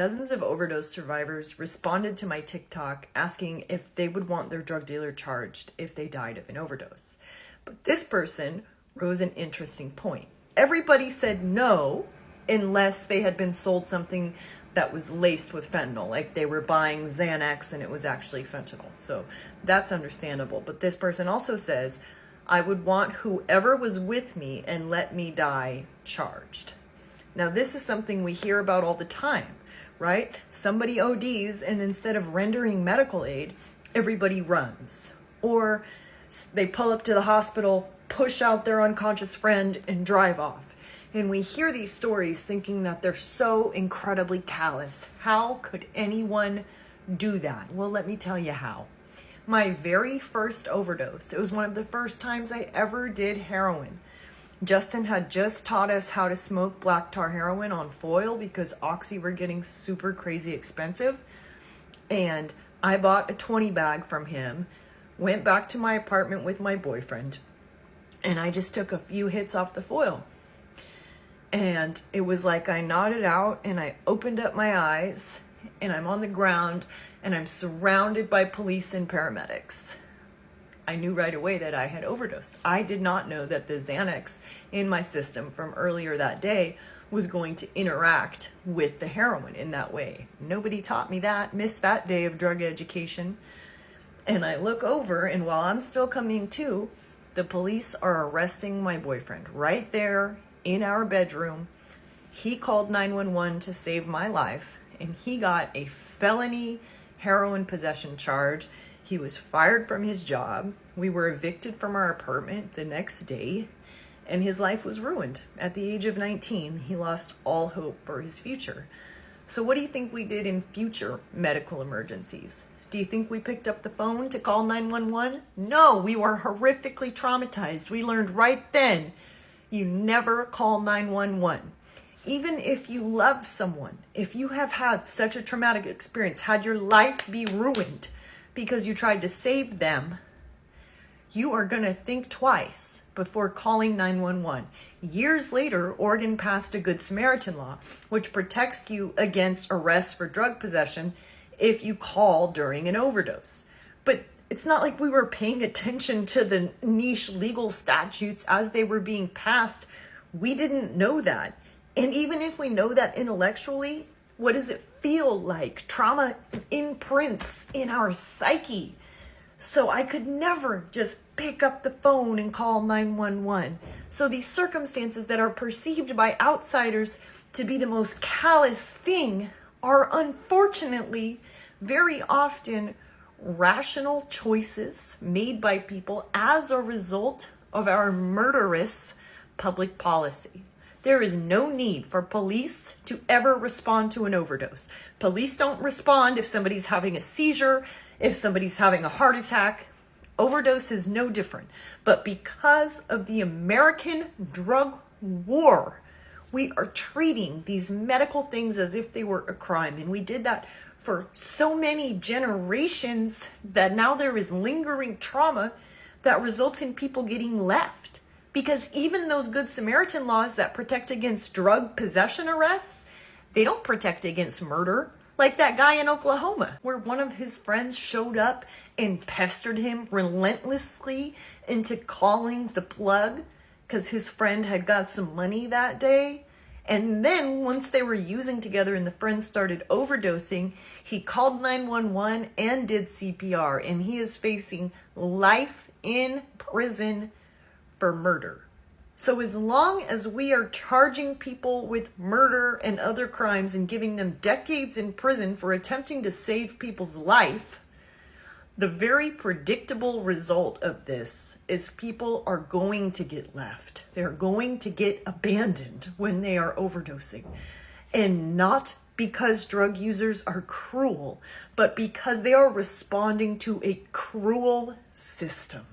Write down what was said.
Dozens of overdose survivors responded to my TikTok asking if they would want their drug dealer charged if they died of an overdose. But this person rose an interesting point. Everybody said no unless they had been sold something that was laced with fentanyl, like they were buying Xanax and it was actually fentanyl. So that's understandable. But this person also says, I would want whoever was with me and let me die charged. Now, this is something we hear about all the time, right? Somebody ODs and instead of rendering medical aid, everybody runs. Or they pull up to the hospital, push out their unconscious friend and drive off. And we hear these stories thinking that they're so incredibly callous. How could anyone do that? Well, let me tell you how. My very first overdose, it was one of the first times I ever did heroin. Justin had just taught us how to smoke black tar heroin on foil because oxy were getting super crazy expensive. And I bought a 20 bag from him, went back to my apartment with my boyfriend, and I just took a few hits off the foil. And it was like I nodded out and I opened up my eyes and I'm on the ground and I'm surrounded by police and paramedics. I knew right away that I had overdosed. I did not know that the Xanax in my system from earlier that day was going to interact with the heroin in that way. Nobody taught me that, missed that day of drug education. And I look over, and while I'm still coming to, the police are arresting my boyfriend right there in our bedroom. He called 911 to save my life, and he got a felony heroin possession charge. He was fired from his job. We were evicted from our apartment the next day, and his life was ruined. At the age of 19, he lost all hope for his future. So what do you think we did in future medical emergencies? Do you think we picked up the phone to call 911? No, we were horrifically traumatized. We learned right then, you never call 911. Even if you love someone, if you have had such a traumatic experience, had your life be ruined because you tried to save them, you are going to think twice before calling 911. Years later, Oregon passed a Good Samaritan law, which protects you against arrest for drug possession if you call during an overdose. But it's not like we were paying attention to the niche legal statutes as they were being passed. We didn't know that. And even if we know that intellectually, what does it feel like? Trauma imprints in our psyche. So I could never just pick up the phone and call 911. So these circumstances that are perceived by outsiders to be the most callous thing are unfortunately very often rational choices made by people as a result of our murderous public policy. There is no need for police to ever respond to an overdose. Police don't respond if somebody's having a seizure, if somebody's having a heart attack. Overdose is no different. But because of the American drug war, we are treating these medical things as if they were a crime. And we did that for so many generations that now there is lingering trauma that results in people getting left. Because even those Good Samaritan laws that protect against drug possession arrests, they don't protect against murder. Like that guy in Oklahoma, where one of his friends showed up and pestered him relentlessly into calling the plug because his friend had got some money that day. And then once they were using together and the friend started overdosing, he called 911 and did CPR. And he is facing life in prison for murder. So as long as we are charging people with murder and other crimes and giving them decades in prison for attempting to save people's life, the very predictable result of this is people are going to get left. They're going to get abandoned when they are overdosing. And not because drug users are cruel, but because they are responding to a cruel system.